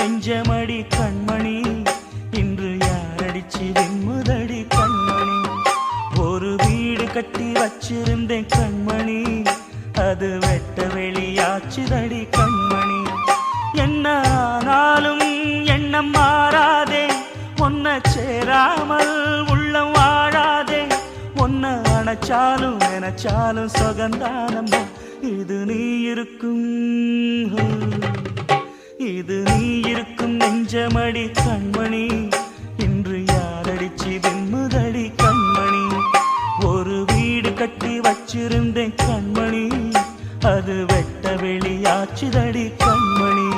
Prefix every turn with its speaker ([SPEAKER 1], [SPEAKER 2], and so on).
[SPEAKER 1] நெஞ்சமடி கண்மணி, இன்று யாரடிச்சு வெண்முதடி கண்மணி. ஒரு வீடு கட்டி வச்சிருந்தேன் கண்மணி, அது வெட்ட வெளியாச்சுதடி கண்மணி. என்ன ஆனாலும் எண்ணம் மாறாதே, ஒன்ன சேராமல் உள்ளம் வாழாதே. ஒன்ன அணைச்சாலும் நினைச்சாலும் சுகந்தானம்மா. இது நீ இருக்கும், இது நீ இருக்கும் நெஞ்சமடி கண்மணி, இன்று யாரடிச்சு வெண்முதடி கண்மணி. ஒரு வீடு கட்டி வச்சிருந்தேன் கண்மணி, அது வெட்ட வெளியாச்சுதடி கண்மணி.